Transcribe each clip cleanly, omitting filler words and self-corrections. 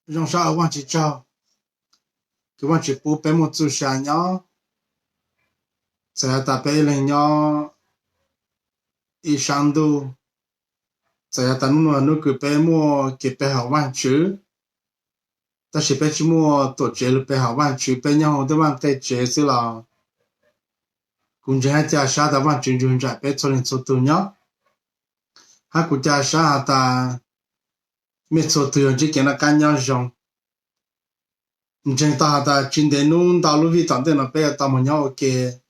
让啥忘记找，给忘记不被么做啥呢？在大北人呢，一上都，在大路那个被么给被好忘记，但是被什么多接了被好忘记，被然后的忘记接死了，公家家啥的忘记就在被错人错多呢，还国家啥的没错多就给那干娘上。你真大的今天弄大路为当的那边大么鸟给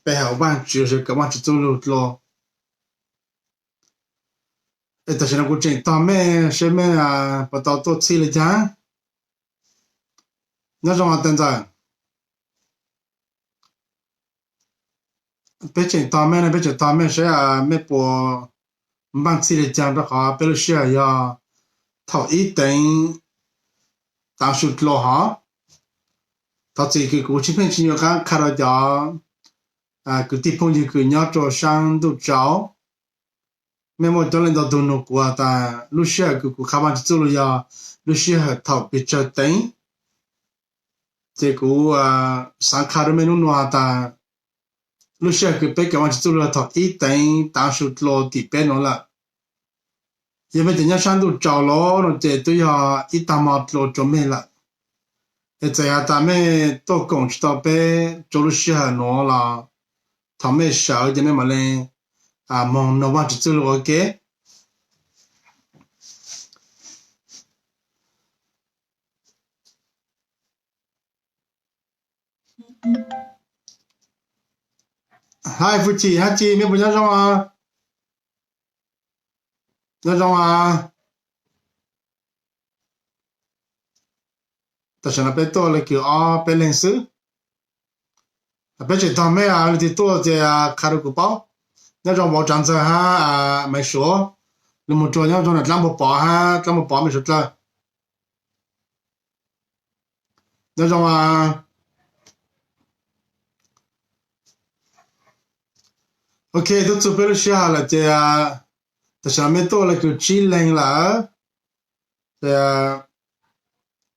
背后弯就是个弯去走路咯。哎，但是那个真大咩什么啊，不到多次了讲，那种啊等着，别真大咩呢，别真大咩谁啊，没播，满次了讲的话，别了些呀，头一等。当时咯哈，他这个过去片子要看到叫啊，个地方就个鸟做上都找，没么多人都都弄过，但路线个看完走了呀，路线和头比较等，这个啊上卡都没弄弄但路线个被看完走了头一等，当时落地边弄了。因为人家上都找了，那这都要一大毛落准备了。这下咱们到公司到北做了些很多了，他们少的么嘞啊，忙那忘记走了 OK。嗨，夫妻，还姐妹不要上啊？要上啊？但是那边到了个啊，别认识，那边去他们啊，你多这啊，开了个包，那种我站着哈啊，没说，那么重要种的，咱们包哈，咱们包没说这，那种啊。OK，都准备了些好了，这啊，但是那边到了个机灵了，这啊。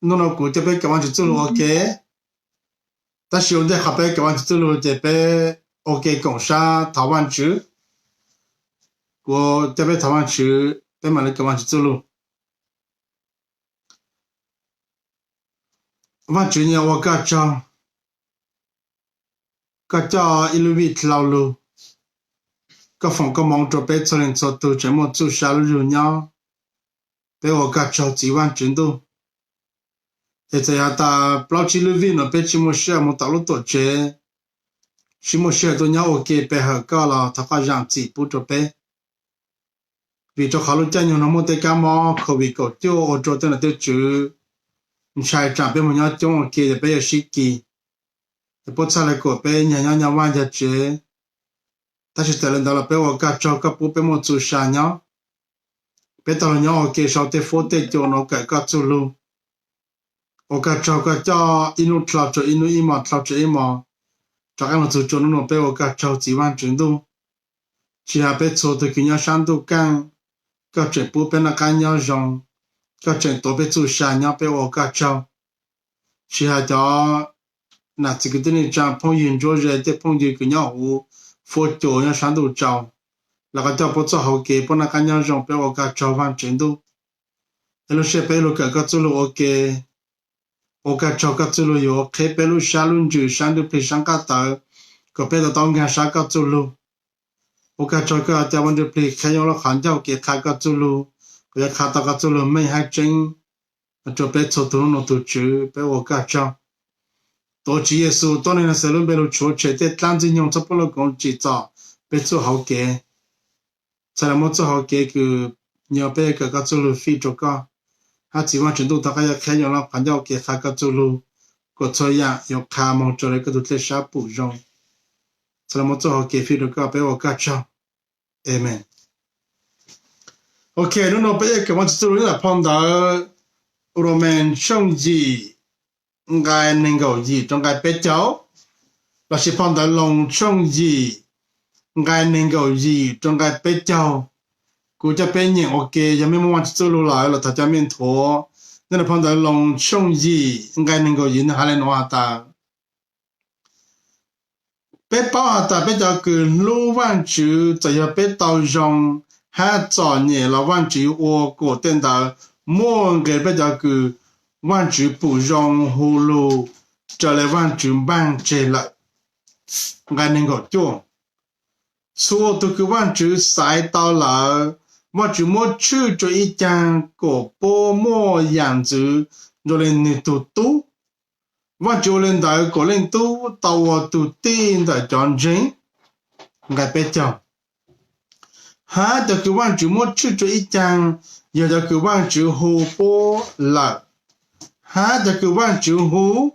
弄了古这边给完就走路 OK， 但是有的还边给完就走路这边 OK 共杀台湾区，我这边台湾区边嘛来给完就走路，完去年我刚找一路为老路，个房个忙着被车人车都这么走下路肉鸟，被我刚找几万真多。现在他不知路为呢，被什么事么道路多接，什么事都让我给背后搞了，他好让自己不着背。vì cho khó lúc chân nhiều nó mua tay cá mò khẩu vị cổ tiêu ở chỗ tên là tiêu chữ sai trả bên một nhau trong kia để bây giờ sĩ kỳ để bớt xa lại của bên nhà van nhà chế ta chỉ tên đó là bên ở cả cho các bố bên một chú xa nhau bên tao là nhau ở kia sau tới phố tới chỗ nó cái các chú luôn ở cả cho inu thao cho inu ima thao cho ima cho cái một chú cho nó bên ở cả cho chỉ van chuyển đâu chỉ là bên chỗ tới kia nhau sang đâu càng các chuyện bố bên là cá nhau rong các chuyện tổ bên chủ sản nhau bên ở các cháu chỉ là cho là chỉ cái tên trang phong yên cho rồi để phong yên cái nhau u phô chỗ nhau sáng đồ cháu là cái cháu bố cho hậu kế bên là cá nhau rong bên ở các cháu văn chuyển đâu lúc sẽ bên lúc các chú lu ok ở các cháu các chú lu yo khi bên lúc sáng luôn chữ sáng được phải sáng các tờ có bên là tao nghe sáng các chú lu我感觉个在我这里看有了很久给看个走路，我也看到个走路没还真，这边走路弄都去，被我感觉，多几耶稣多年的时候被路出去，在当真用这不能讲制造，被做好给，才能么做好给个，你要被个走路飞着个，他希望程度大概要看有了很久给看个走路，个这样要看望着那个都在啥不用。才能么做好给飞着个被我感觉。Amen. OK, nó bây giờ cái vấn đề là phong đó Roman trong gì ngài nên gọi gì trong cái bé cháu là sẽ phong đó lòng trong gì ngài nên gọi gì trong cái bé cháu cụ cho bé nhẹ OK, giờ mình muốn sửa lại là thật cho mình thua nên là phong đó lòng trong gì ngài nên gọi gì nó hay là nó ta bé bảo ta bé cho cứ lưu văn chữ tại giờ bé tàu rong ha cho nhẹ là văn chữ ô cổ tên ta mua cái bé cho cứ văn chữ bù rong hồ lô trở lại văn chữ bằng chế lại ngay nên gọi chuông số từ cái văn chữ sai tao là văn chữ mua chữ cho ý chang cổ bố mua dạng chữ rồi lên nị tụ tú văn chữ lên đại cổ lên tú tàu tụ tin đại chọn chính ngay bé cho ha từ cái văn chữ mua chữ cho ý chang giờ từ cái văn chữ hồ bố là ha từ cái văn chữ hồ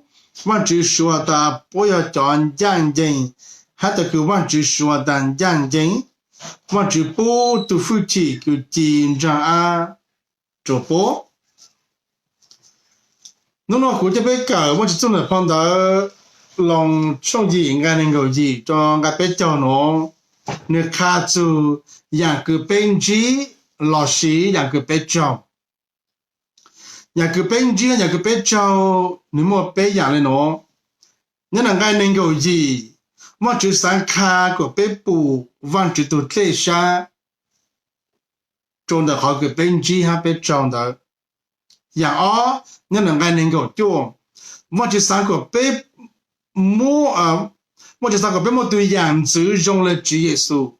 văn chữ số ta bây giờ chọn giang chính ha từ cái văn chữ số ta giang chính văn chữ bố tu phu chỉ cái chín ra a chỗ bố nó cũng cho biết cả văn chữ trong là phong đó lòng trong gì ngay nên gọi gì cho ngay biết cho nó nếu khá chú dạng cứ bên chỉ lò xí dạng cứ biết cho nhà cứ bên chỉ nhà cứ biết cho nếu mà biết dạng này nó nhưng là ngay nên gọi gì mà chữ sáng khá của biết bù văn chữ tụt lệ xa trong đó họ cứ bên chỉ ha biết cho đó dạng ó nhưng là ngay nên gọi chuông mà chữ sáng của biết mua mà chữ sáng của biết một từ dạng chữ trong là chữ Giêsu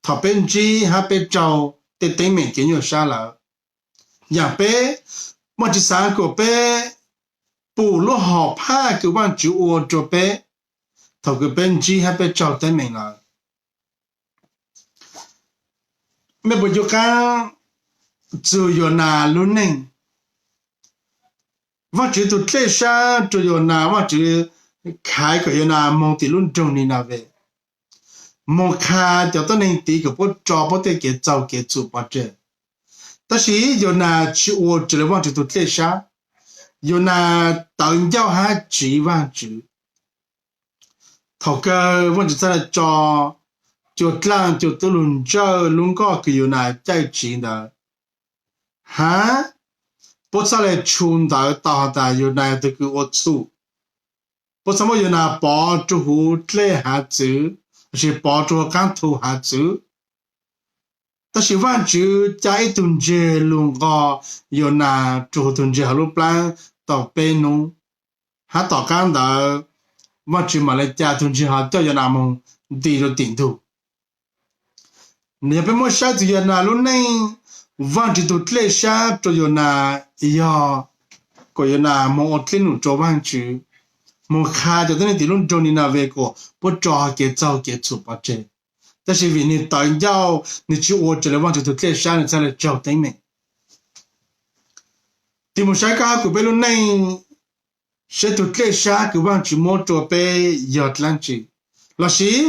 thọ bên chỉ ha biết cho để tính mình kiến nhiều xa là dạng biết mà chữ sáng của biết bù lúc họ phá cái văn chữ ô cho biết thọ cái bên chỉ ha biết cho tính mình là mấy bữa giờ cả chữ yo na luôn nè văn chữ tụt lệ xa chữ yo na văn chữ khai cái yo na mong tí luôn trong này nào về mong khai cho tôi nên tí cái bữa cho bữa tới cái giàu cái chụp bắt chơi ta sĩ yo na chữ ô chữ là văn chữ tụt lệ xa yo na tận giao ha chỉ văn chữ thọ cái văn chữ ta là cho chuột lang chuột tôi luôn chơi luôn có cái yo na chạy chỉ đó hả bố sao lại chun đào tao ta yo na từ cái ô su bố sao mà yo na bỏ chú hú lệ hạt chữ chỉ bỏ chú cán thu hạt chữ ta chỉ văn chữ trái tuần chế luôn có yo na chú tuần chế lúc plan tàu bên nung hạt tàu cán đó văn chữ mà lại trả tuần chế hạt cho yo na mong đi rồi tỉnh thu nếu bên mua sai thì yo na luôn này văn chữ tụt lệ xa cho yo na yo có yo na mong ở trên cho văn chữ mong khai cho nên thì luôn cho nên là về có bố cho cái giàu cái chụp bắt chơiแต่是vì你当要你去我这里忘记头这山你才来找对面thì một sai cả của bên luôn này sẽ tụt lệ xa của văn chữ mua cho bé giọt lan chỉ là gì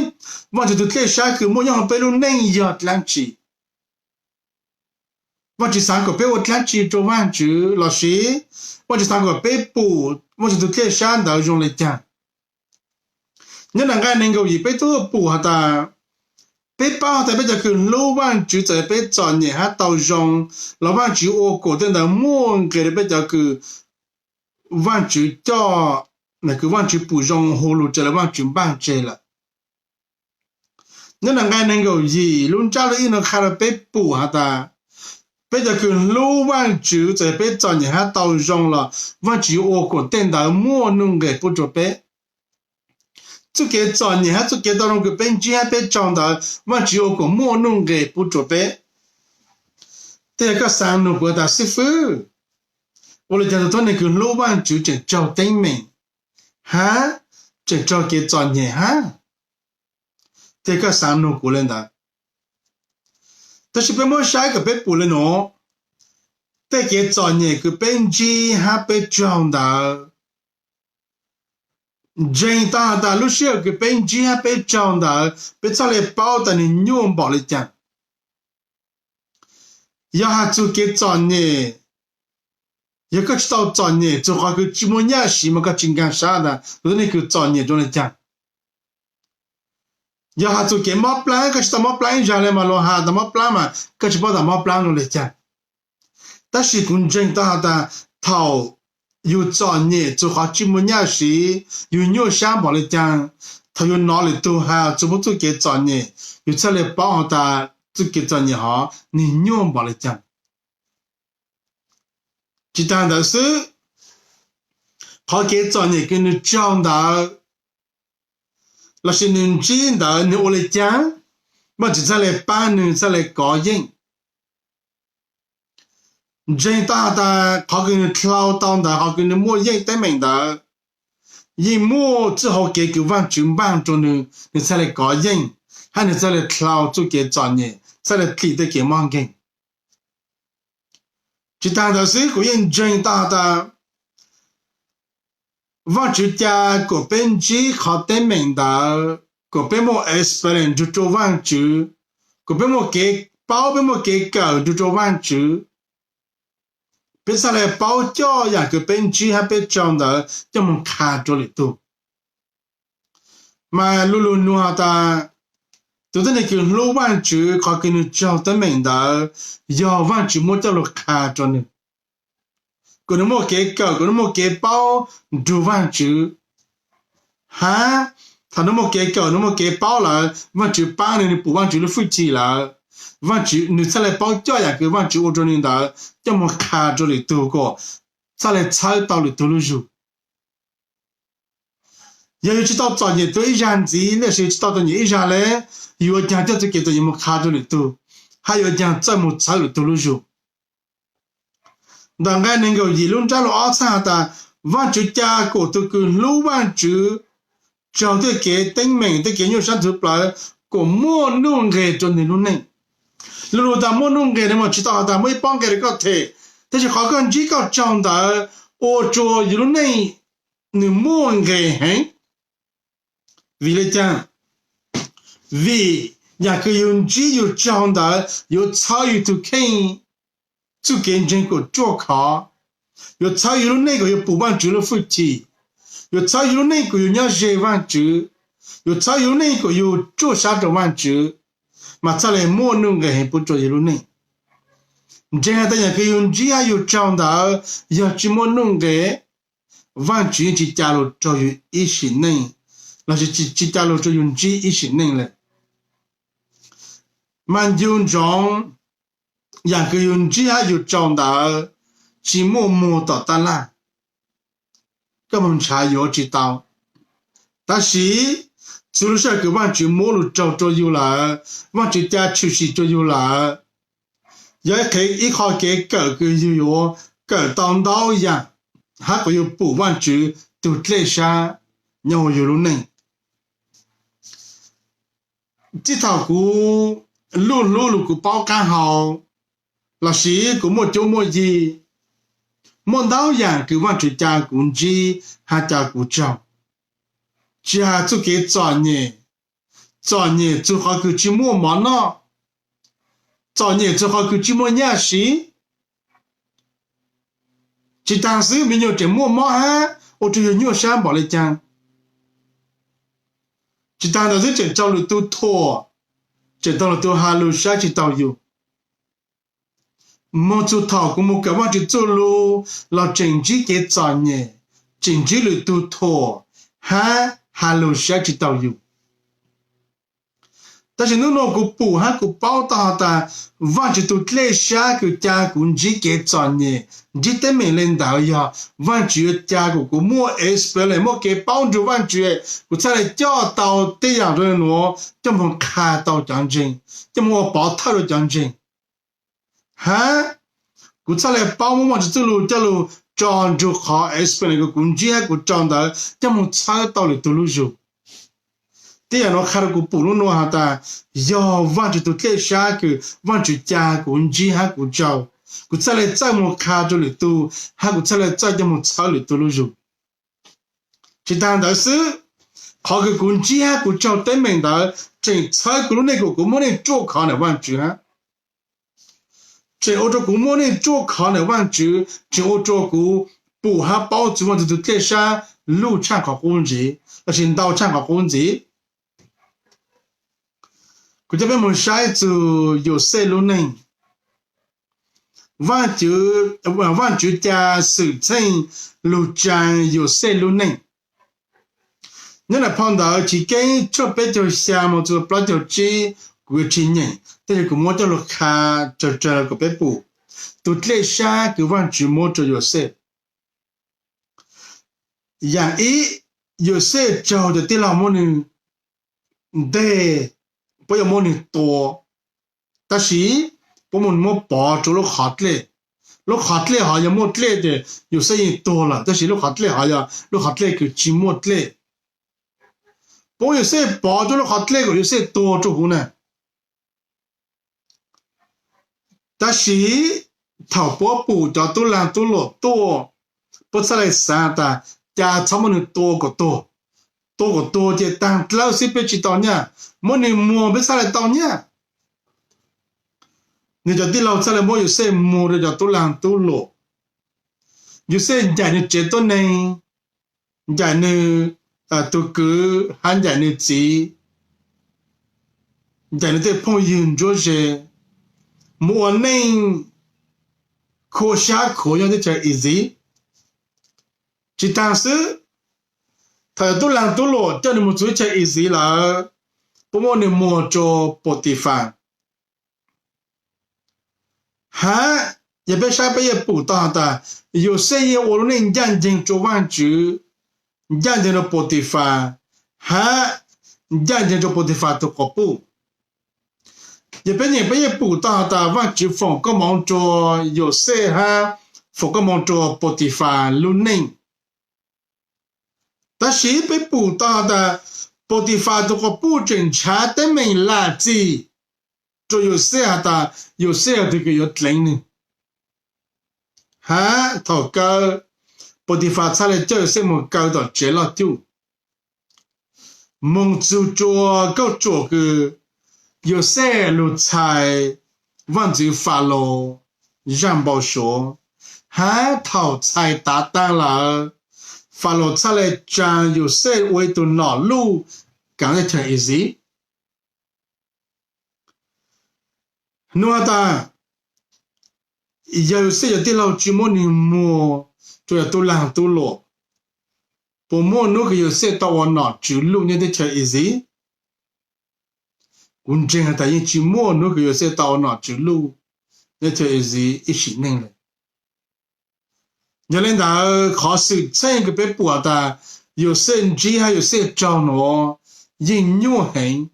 văn chữ tụt lệ xa của mua nhau bên luôn này giọt lan chỉ văn chữ sáng của bé giọt lan chỉ cho văn chữ là gì văn chữ sáng của bé bù văn chữ tụt lệ xa đã dùng lại chăng nhưng là ngay nên gọi gì bé tôi bù hả ta bé bao tại bây giờ cứ lâu văn chữ tại bé chọn nhẹ hát tàu rong là văn chữ ô cổ tên là muôn cái bây giờ cứ văn chữ cho là cứ văn chữ bù rong hồ lô là văn chữ bằng chế là nên là ngay nên gọi gì luôn cha lấy nó khai là bé bù hả ta bây giờ cứ lâu văn chữ tại bé chọn nhẹ hát tàu rong là văn chữ ô cổ tên là muôn nung cái bù cho bé这个早年还这个当中个本地还被长大，我只有个莫弄个不做呗。这个山路不大师傅，我来讲到那个老板就正招对面，哈，正招个早年哈，这个山路过来的，但是被我下一个被不了喏，这个早年个本地还被长大。Jane ta lúc xưa cái bên chia bên trong đó bên sau này bao tận nhôm bỏ lại chẳng 要还做给专业，一个知道专业，做好个寂寞年时么个情感啥的，都是那个专业中来讲。要还做给毛 plan 个知道毛 plan 下来嘛，罗哈的毛 plan 嘛，个知道的毛 plan 中来讲。但是公正大的头有专业，做好寂寞年时，有鸟想法来讲，他有哪里都还做不做给专业，有出来帮他做给专业哈，你鸟法来讲。其他的是，好给专业给你讲的，那些能知道你我来讲，我就再来帮你再来搞人。人大的好给你挑当的，好给你摸人对面的，一摸只好给个完全帮助你，你才来搞人，还你再来挑做给专业，再来提的给忙人。其他的是个人人大的，我就家个本机好对面的，个本么 S 本就做完就，个本么给包本么给狗就做完就。别上来包教呀，个本机还被讲的这么卡着里头，嘛路路路下的，都是那个路弯曲，好给你讲的明的，要弯曲莫叫路卡着呢，个人莫给搞，个人莫给包，就弯曲，哈，他那么给搞，那么给包了，弯曲包呢，你不弯曲就废弃了。弯曲，你再来包教呀，个弯曲我这里的，这么卡着里头个，再来踩到里头了就。要知道专业对人子，那些知道的你下来，有讲这个给到你们卡着里头，还有讲怎么踩里头了就。当然能够一路走路二三的，弯曲加个都个路弯曲，找的给登门的给你上头来，个莫弄个做那路呢。路路的莫弄个的么知道的，没帮个的个体，但是好像这个讲的，我做一路呢，你莫个很，为了讲，为也可以用只有讲的，有参与都看，就跟这个做考，有参与了那个有不完全的复题，有参与了那个有两些完全，有参与了那个有做啥的完全。mà sao lại mua nung cái hình bút cho luôn này, chỉ là tại nhà cái用chỉ là用长的，要只mua nung cái,完全只加入做用一些内，那是只加入做用只一些内了，mà用长，nhà cái用只là用长的，只摸到的啦，根本才要知道，但是。就是个完全没路找着有了，完全家出息就有了，也可以一号给各个有哟，各当道一样，还会有不完全都这些，让我有路呢。这套股路股包干好，那是股莫就莫一，莫道样个完全家工资还家股照。家做给专业做好个寂寞忙呢，专业做好个寂寞年时，这当时没有这么忙哈，我只有鸟想法来讲，这当时这找了都拖，这到了都哈路下去到有，没做套个么个往就走路，老政治给专业，政治了都拖，哈。哈喽，下去都有，但是你那个补还个报道的，完全都来下个加工资给专业，你得没领导呀，完全加个莫 S 本来莫给帮助完全，我才来教导这样的喏，怎么看到将军，怎么报他的将军，哈，我才来帮我们这走路走路。涨就好 ，S 本那个工资还个涨的，怎么差到了多路上？这样我看到个不论哪的，要完全都在下个，完全加工资还个涨，我再来怎么看着了多，还个再来怎么差了多路上？这当然是，好个工资还个涨对面的，正差个那个么能做考的完全啊。这欧洲古末呢做考的万主，这欧洲古不还包住万主都这些路参考工具，而且到参考工具，佢这边我下就有些路呢，万主加事情路站有些路呢。你来碰到自己做别就项目做不就知过几年，但是个么就落卡就个别步，都这下个万主么就有些，อย่าง一有些就的对老么呢，对，不要么呢多，但是不么么保住了好嘞。lúc học lệ họ ya một lệ de有些人多了，但是lúc học lệ họ ya lúc học lệ cứ chỉ một lệ，不过有些保住了học lệ有些多住户呢，但是淘宝补到都烂都落多，不出来三的，加差不多多个多的，但老是别知道呢，么你摸不出来到呢，你就地老出来摸有些摸的就都烂都落。有些人呢觉得呢，人呢都个还人呢知，人呢在碰人就是，莫能可下可样的叫意思，就当时他都让都落，叫你们做叫意思了，不莫你莫做不地方，哈。也别啥别也不大的，有些人我们眼睛做完主，眼睛的不地方，哈，眼睛做不地方都搞不，也别也不大的，完主放个忙做有些哈，放个忙做不地方路宁，但是别不大的不地方都搞不正常的没垃圾，做有些的有些这个有零呢。哈，头高，不地方出来就些么高到接了丢，蒙住做够做个，有些路菜，往就发了，让包说，哈头菜打单了，发了出来讲有些为到哪路，讲得挺 easy， 诺达。有些有的老祖母你摸，就要都烂都落，不摸那个有些到我哪走路你得听 easy， 我真的答应去摸那个有些到我哪走路，你听 easy 一起弄了。你领导考试这个别播的，有些人还有些招喏，人肉很，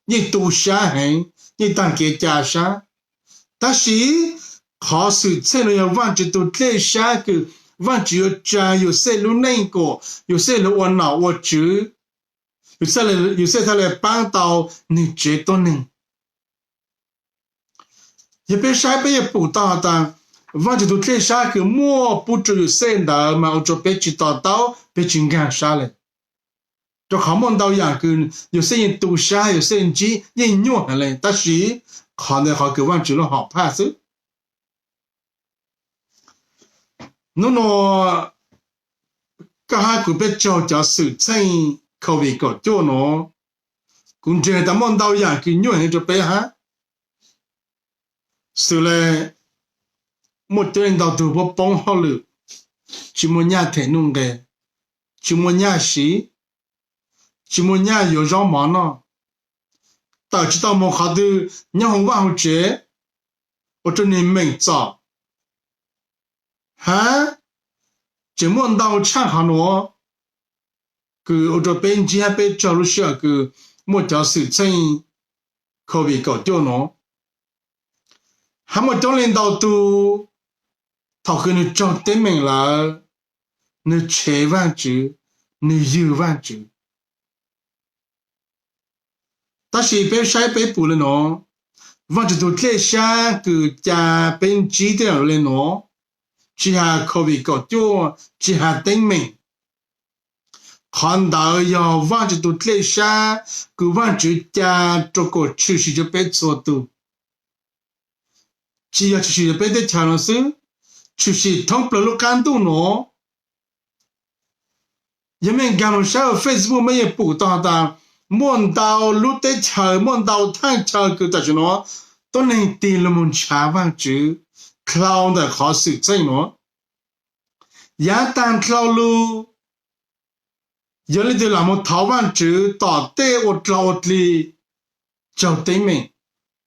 你都下很，你当给加上，但是。考试才能要忘记都这下个，忘记要讲有些路那个，有些路我哪我走，有些他来帮到你觉得呢？也别啥别也不大的，忘记都这下个莫不知有些的嘛，我就别知道到别去干啥了。就好梦到样个，有些人读啥，有些人记应用下来，但是考的好个忘记了好怕死。侬家下个别叫事情口味个叫喏，公正的梦到样个用人就别哈，所以莫对人到都不帮好了，只么伢太弄个，只么伢是，只么伢有让忙呢，到知道么好的伢红万后节，我这里没找。哈，怎么到唱好喏？个我这边只还被叫入下个莫叫事情，口味搞掉喏。还没叫领导都，他给你找对门了，你千万句，你有万句。但是别晒别补了喏，忘记都这下个家边几点了喏。只下口味搞掉，只下对门。看到要忘记都这下，个忘记家这个出息就别做到。只要就是被的条老师，就是通不了感动喏。因为干了啥 Facebook 没有报道的，梦到路的条，梦到太条个的什么，都能点了么千万只，靠的好事情喏。一旦靠路，有的就那么台湾只到底我找的，找对面，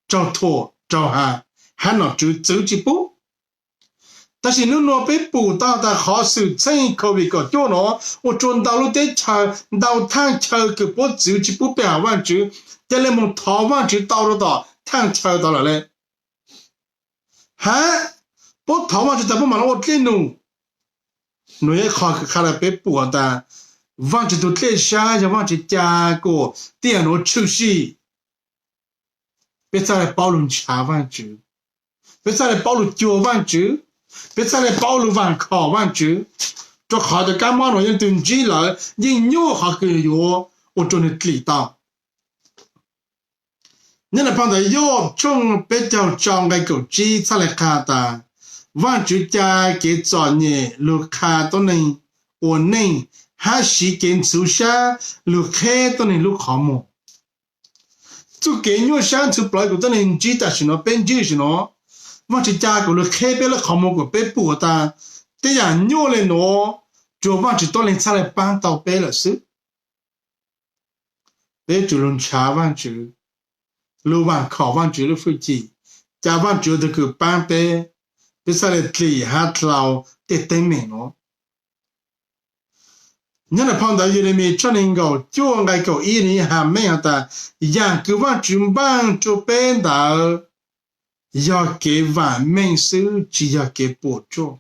找错，找还。还能走一步，但是如果被报道的好事情可以个叫喏，我转到了在车到趟车个不走一步百万走，在那么台湾就到了到趟车到了嘞，还不台湾就怎么嘛我这弄，你也看了被报的，忘记都在下就忘记加个电脑出息，别再来包容千万走。别再来保留9万只，别再来保留1000万只，这好的干嘛呢？人登记了，人有好个哟，我真的知道。你那碰到要从比较长的个机才来看的，万只家给找你，路看到你，我能还是跟出下路看到你路好么？就给你想出不来个，等你记得是喏，本就是喏。我只家个了开别了项目个被报的，这样鸟嘞喏，就我只多人出来搬到北了是，北就能千万只，6万靠万只的飞机，加万只的个搬北，别出来地下头得对面喏。你那碰到有的没出能够就爱个一年还没有的，样个万只搬就搬到。要给完美手机要给补助，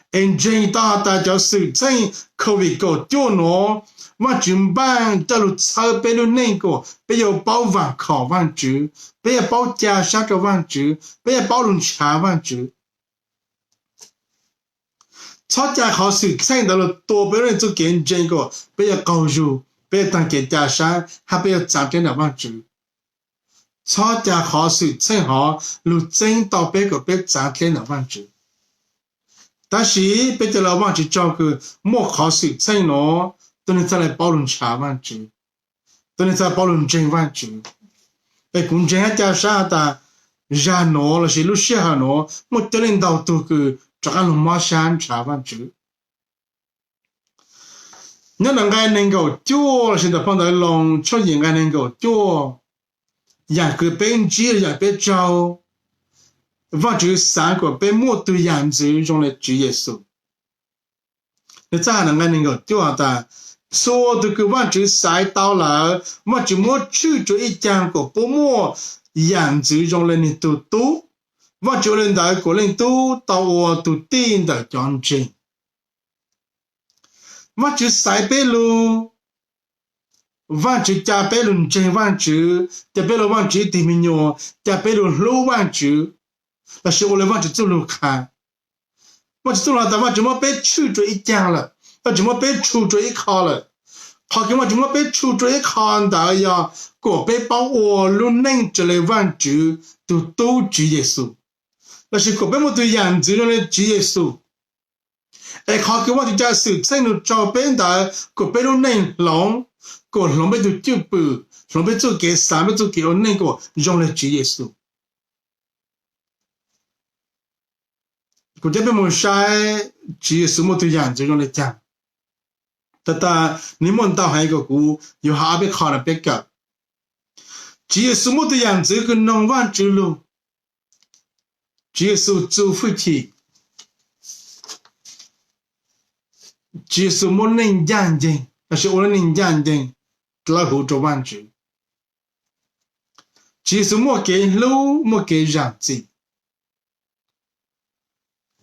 真大家事情可以个电脑，我准办这路操备了那个，不要包万考万只，不要包加上个万只，不要包容千万只。吵架好事情到了多别人就给这个，不要高入，不要当给加上，还不要涨点2万只。吵架好事情好，如真到别个别涨点2万只，但是别的老板去找个莫好事情咯，都能再来包容千万只，都能再包容10万只。公正还加上的，人喏了是路些哈喏，莫得领导都个这个龙马山千万只。你能够做，现在碰到龙出现能够做。两个本质也别招，或者3个被莫对样子用来主耶稣，你咋能够做的？说这个或者晒到了，或者莫去做一两个不莫样子用来你都多，或者人到个人都到我都定的讲真，或者晒背路。万只加倍了10万只，加倍了万只地面哟，加倍了6万只，那是我来万只走路看，万只走路看，万只么被出着一家了，万只么被出着一考了，考给万只么被出着一考到呀，个被把我路弄着来万只都主耶稣，那是个被么对样子用来主耶稣。考给我就加事情了，照片的个被路弄long。个龙被就就不，龙被做给3被做给我那个用来主耶稣。个这边么晒主耶稣么对样子用来讲，但你们到还有个股有下边考了别个，主耶稣么对样子个2万只路，主耶稣做回去，主耶稣么能讲的，但是我能讲的。老后做万只，其实莫给路，莫给人子，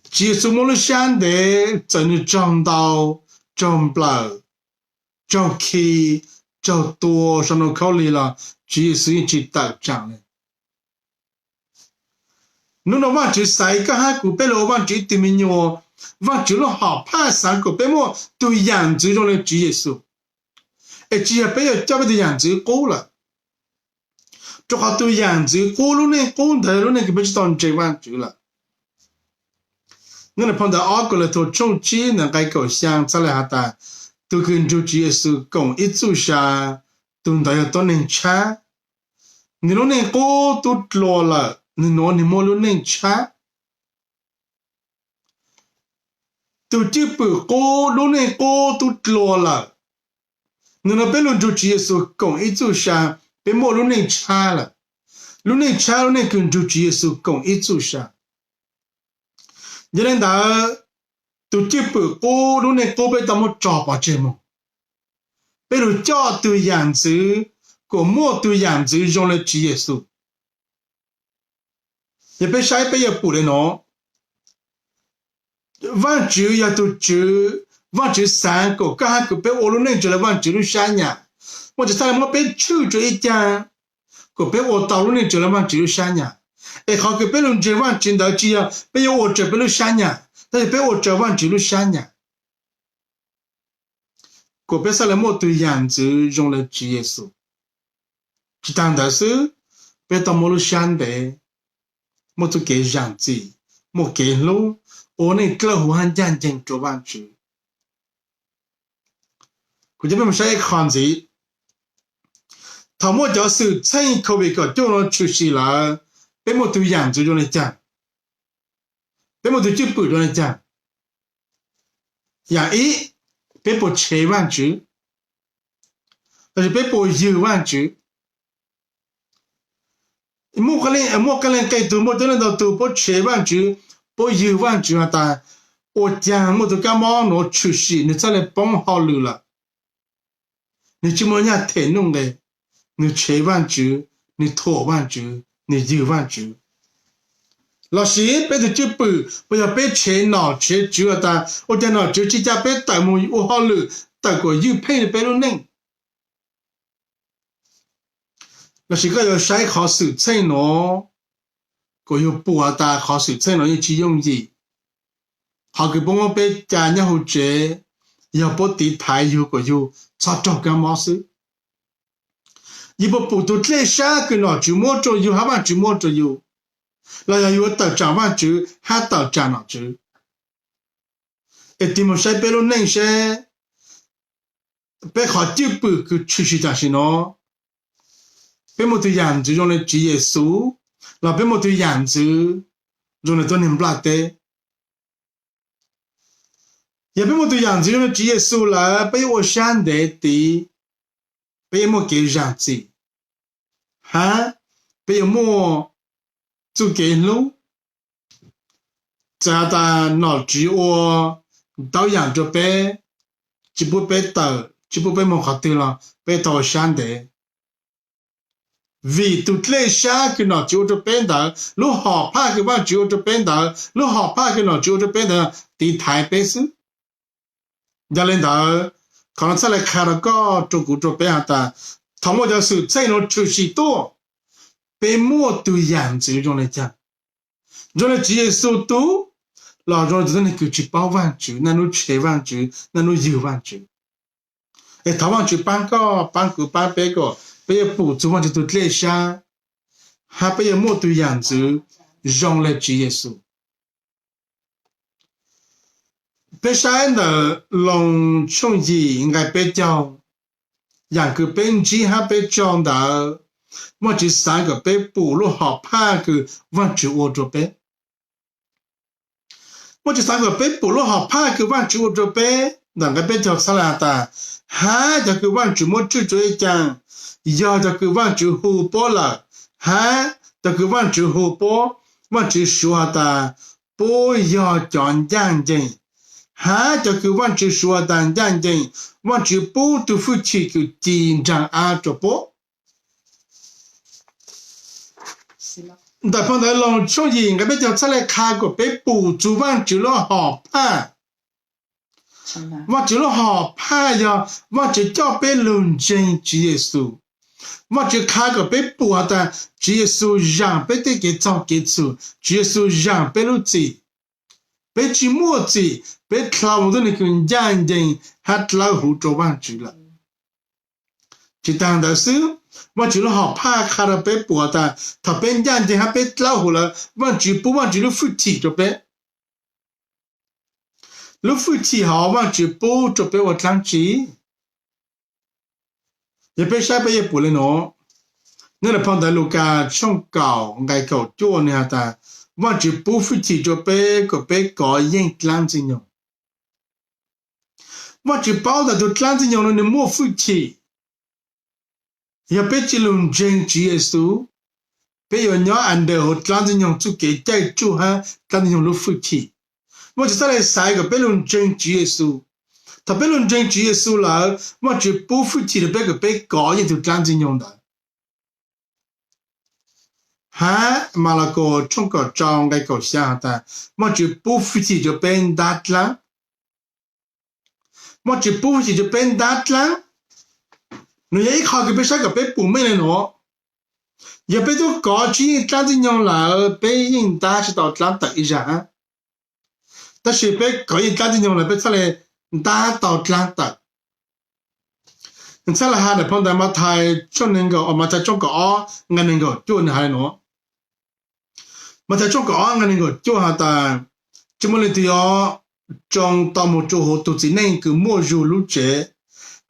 其实莫了想的，真的长到长不了，长起长多，上到考虑了，其实一直到长了。侬那万只晒个还古被了万只对面哟，万只了好怕3个被莫对样子用来主耶稣。只要不要交别的样子高了，这话都样子，过路呢，过头路呢，就不知道这万主了。我们碰到阿哥了，头中间能该搞想出来下的，都跟主耶稣讲一组下，都大家都能吃。你路呢，过都落了，你拿你莫路能吃。都这不过路呢，过都落了，你那边路主耶稣讲一组下，别莫路能吃了，路能吃路呢跟主耶稣讲一组下。你能到都这不过路呢，过被他们找不着么？比如家对样子，个莫对样子用了主耶稣，也别晒别也不能喏。万主要都主，万主三个，刚个被我路能做了万主路三年，我就才我被抽着一点，个被我道路能做了万主路三年。哎，好个被人做万主到只要被我这被路三年，但是被我这万主路三年，个别上来莫对样子用了主耶稣，就当的是被到莫路三的，莫就给样子，莫给路。我那个湖汉战争做完主，佢就俾我写一行字，头莫就是趁口味个叫我出事啦，俾我对样子用嚟讲，俾我对这步用嚟讲，样一俾部车完主，但是俾部油完主，莫可能给多莫得能到多部车完主。不有万主啊！但我讲我都干嘛拿出息，你再来帮好路了。你这么样太弄的，你切万主，你拖万主，你有万主。老师，别的这不要被切脑切主啊！但我讲脑主这家被大木我好路，大个有配的别路弄。老师个要晒好手菜喏。个有布啊大考试才能一起用意，好个帮我被家人好接，要不地台有个有操作干嘛事？一不不都这下个了就莫做有，还玩就莫做有，那要有到站完就还到站了就，一点么晒别了那些，别好几步个出去但是喏，别么对样子用来主耶稣。老别莫对样子用来做人不的，也别莫对样子用来主耶稣了，被我想的的，被莫给样子，哈，被莫做给路，在他脑子我到样着被，只不被到，只不被莫好对了，被到想的。vì tụt lệ xa cái nó chịu cho bên đó lúc họ pa cái bạn chịu cho bên đó lúc họ pa cái nó chịu cho bên đó thì thái bế sư cho nên đó còn sẽ lại khai ra có trong cuộc cho bên ta thông qua sự chạy nó chịu sĩ tổ bên mua từ dạng chịu cho này chăng cho nên chỉ số tu là rồi thì nó cứ chỉ bao vạn chữ nó chế vạn chữ nó nhiều vạn chữ để thảo vạn chữ bán có bán cứ bán bé có bây giờ phụ chủ want to lệ xa ha bây giờ mua từ dạng chữ dòng lại chỉ Giêsu bây giờ là lòng trong gì ngay bây giờ dạng cái bên chỉ ha bây giờ đó mà chỉ sáng cái bây phụ lúc họ pa cái văn chữ ô tô bây mà chỉ sáng cái bây phụ lúc họ pa cái văn chữ ô tô bây đằng cái bây giờ sao là ta ha cho cái văn chữ một chữ cho chăng giờ cho cái văn chữ hồ bố là ha cho cái văn chữ hồ bố văn chữ số ta bố giờ chọn giang dây ha cho cái văn chữ số ta giang dây văn chữ bố tu phụ chỉ cái tiền trang a cho bố đại phong đại lòng trong gì cái bây giờ sẽ lại khai của bé bù chú văn chữ lo họ pa văn chữ lo họ pa giờ văn chữ cho bé lùn trên chữ Giêsu mà chỉ khai cái bé bùa ta chỉ Giêsu rằng bé tới cái trong cái chủ chỉ Giêsu rằng bé lúc gì bé chỉ mua gì bé thao một cái này cũng giang giang hát lao hú cho văn chữ là 就当的是我就好怕看到被捕的，他被眼睛还被老虎了，忘记不忘记了附体就被，了附体好忘记不就被我当机，也被下被也不了喏。那了碰到路家冲搞爱搞做呢的，忘记不附体就被个被搞引当子用，忘记包的就当子用了你莫附体。也被这种真主耶稣，被有鸟安的和当子用做给在做哈，当子用了附体。我就再来三个被论真主耶稣，他被论真主耶稣了，我就不附体的被个被搞也就当子用的。哈，马拉个冲个招该搞下的，我就不附体就被打了，我就不附体就被打了。你一考个被啥个被补没了喏，也被都搞起当子用了，被人打是到当得一下，但是被搞一当子用了，被出来打到当得。你出来哈的碰到嘛太中那个，嘛太中个啊，俺那个就那还喏，嘛太中个啊，俺那个就哈的，这么的要中到么做好都是那个莫入路者。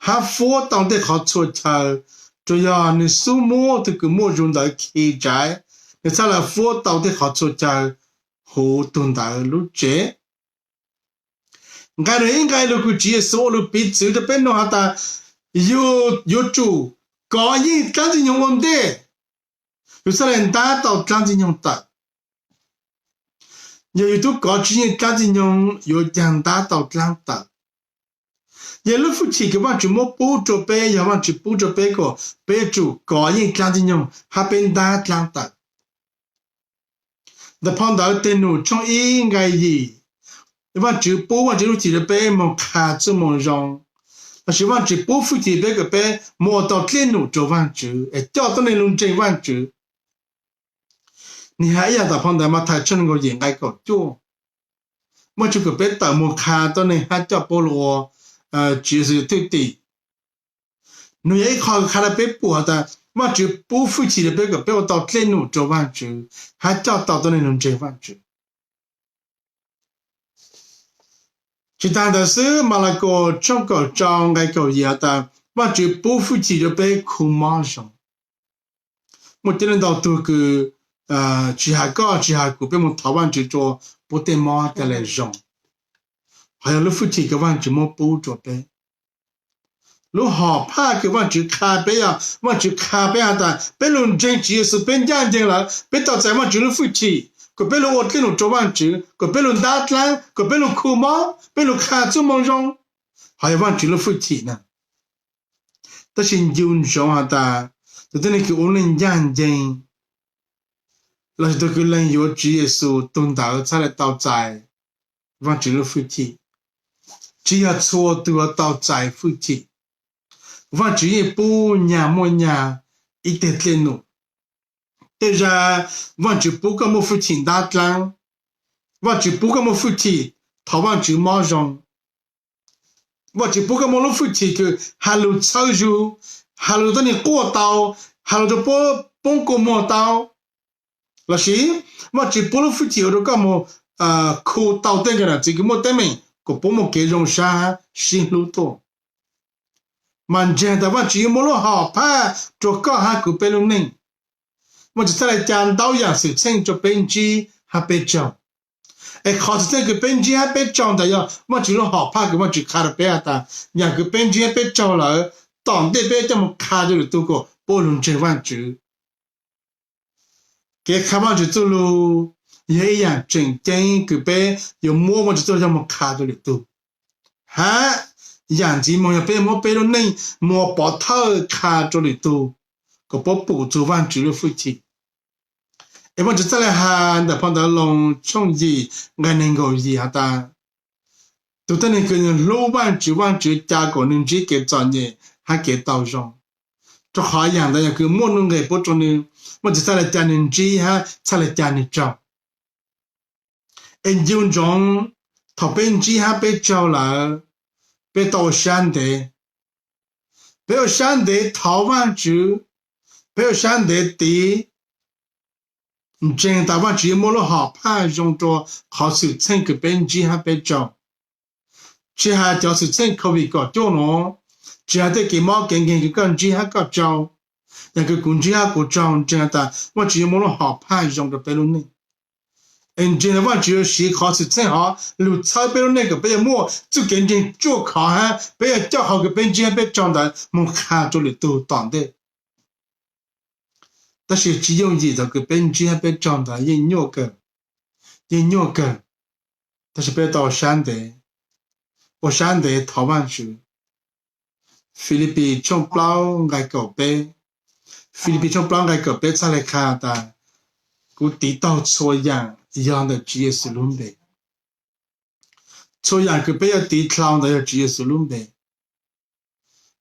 还佛当的好处他，主要你数目这个莫用到开斋，你再来佛当的好处他，活动到路者。俺应该如果接受了彼此的变动下的，有主高音刚子用我们的，有些人达到刚子用的，有都高子音刚子用有讲达到刚的。也路夫妻个往就莫补助呗，也往就补助呗个，呗主高音讲的用，还变大讲的。那碰到电脑从应该伊，往就补往就路提的呗，莫卡这么用，那是往就补夫妻呗个呗，莫到电脑就往就，掉到那种真往就。你还要到碰到嘛，他真个应该搞做，莫就个呗到莫卡到那还叫菠萝。就是对对，你一考看了被捕的，我就不服气的别个被我到电脑做完之后，还找到那种这完之，就当的是马那个中国招爱搞业的，我就不服气的被扣马上，我点人到多个几下高几下股被我台湾就做不得马的来用。还有你夫妻个往就莫补助呗，你好怕个往就卡呗呀，往就卡呗呀的，别论真结是变眼睛了，别到在往就你夫妻，个别论我这种做往就，个别论打烂，个别论哭嘛，别论卡这么用，还有往就你夫妻呢，但是有上下的，就等于个我们眼睛，那是都个人有职业数动到才来到在，往就你夫妻。只要错都要到在附近，我只也不娘么娘一点点路，但是我就不跟我父亲打仗，我就不跟我父亲他往就马上，我就不跟我父亲去还路操作，还路到你过道，还路就帮过磨刀，那是我就不了父亲就干么扣刀等个了，这个么得没？个不么给容啥心路多，蛮简单，我只有么路好怕，做搞下个别路呢，我就再来讲到样事情做编辑还别讲，考试这个编辑还别讲的呀，我就路好怕个我就看了别的，两个编辑还别讲了，当地别这么看着了多个不能这万做，给看完就走路。也一样，正经个呗，有摸摸就做什么卡着里头，哈，眼睛摸要被摸被了内，摸把头卡着里头，个把补助完住了夫妻，一般就再来喊的碰到龙冲伊，俺能够伊下的，都等那个人老完住加个人只给找呢，还给到上，这好样的呀，个摸弄个不中呢，我就再来加人只哈，再来加你找。研究中，他编辑还被招了，被到山的，不要想得逃亡主，不要想得的，真大王只莫了好怕用着好手称个本机还别找，只还就是称口味个叫喏，只还得给毛根根个根机还个找，那个根机还个找，真的我只莫了好怕用着别了呢。真的我只有是考试正好，路操别了那个别莫就跟着做考哈，别叫好个本机还别找的，莫看着里都当的。但是只有一个本机还别找的，也鸟个，但是别到山的，我山的逃完去。菲律宾从不老爱搞呗，菲律宾从不老爱搞呗，才来看的，古地道错样一样的职业是轮呗，错样个别要地条的要职业是轮呗，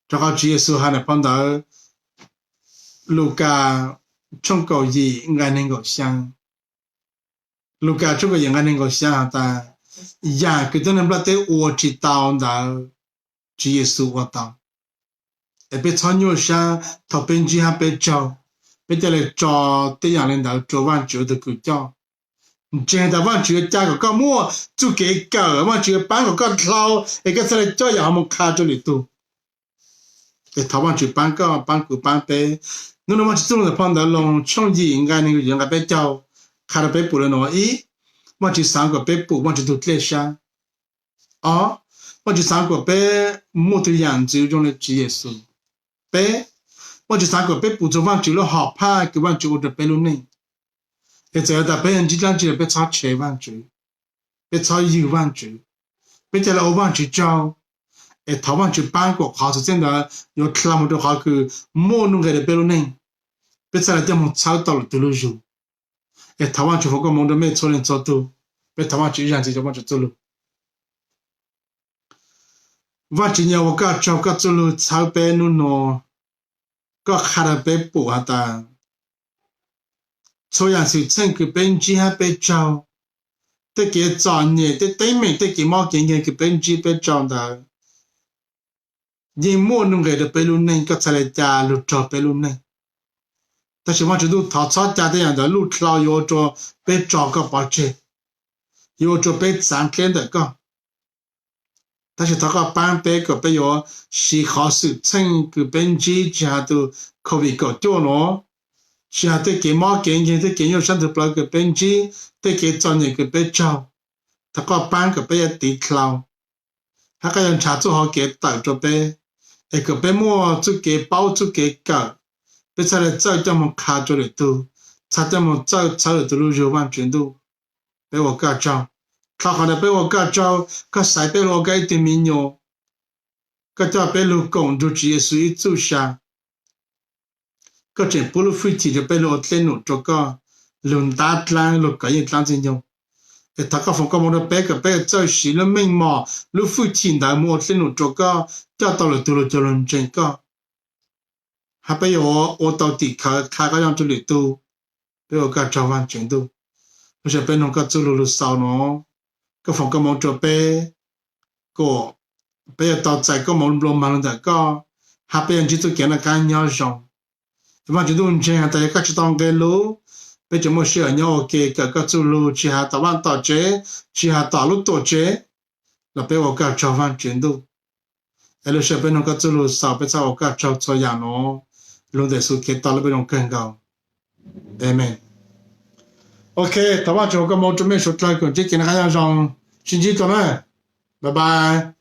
这个职业是还能碰到路家从高一爱能够想，路家这个也爱能够想的，样个都能不得我知道的职业是我当。别操牛山，他本机还别找，别得来找对样领导做完就的狗叫。真的完就加个么就给搞，完就搬个套，一个出来照样么卡着里头。他完就搬呗，那么就走了碰到龙创意应该那个人家别叫，看到别补了喏，咦，我就三个别补，我就都在想，啊，我就三个别木头样子用的职业书。bé我就三个bé不做完就了好怕给完就的bé了呢，也在的bé人之间就bé炒车完就，bé炒油完就，bé在了完就找，他完就搬过，好是真的有那么多好个莫弄个的bé了呢，bé在了点么炒到了都了油，他完就和个梦的没错人做到，bé他完就样子就完就走了。ว่าจริงๆว่าก็ชอบก็จะรู้ชาวเป็นนู่นก็ขาดไปปวดตาช่วยอย่างสิ่งเช่นคือเป็นจีให้ไปเจ้าแต่เกี่ยจอนเนี่ยแต่แต่ไม่แต่เกี่ยมอเก่งๆคือเป็นจีไปเจ้าตายิ่งมั่วนุ่งเกิดไปรุ่นนึงก็จะเลยจ่าลุดจอไปรุ่นนึงแต่ฉันว่าจะดูถอดซอสจ่าได้อย่างเดียวลุดเราโยจอไปจอก็ปลอดเจ็บโยจอไปสังเกตแต่ก็但是他个班班个不要是考试成个本级之下都可以搞掉咯，之下对给毛给人对给有上头不个本级对给专业个别招，他个班个不要低考，他个人查做好给导着呗，那个别么就给包就给搞，别才来找这么卡着了都，查这么找了都路就完全都，别我搞招。他好的被我搞着，个塞被我改的民谣，个叫被路公就直接属于走下，个真不路飞机就被路天路这个轮打烂路个也当真用，他个风个么的白个白走西了明嘛，路飞机的么天路这个叫到了都了就轮真个，还被我到底开个样子里头，被我搞着完全都，不是被弄个走路少喏。个phòng个梦做bé個bé到在个梦罗忙的个，还被人就做见了干鸟上，反正都这样，大家个知道个路，bé就么事鸟个走路，只下到晚到这，只下到路到这，那bé我个找翻全都，那路是bé弄个走路少，bé在我个找错样咯，路的时候给到了bé弄更高，amen。OK， 台湾就个梦准备说这个，这给那个样上，星期多呢，拜拜。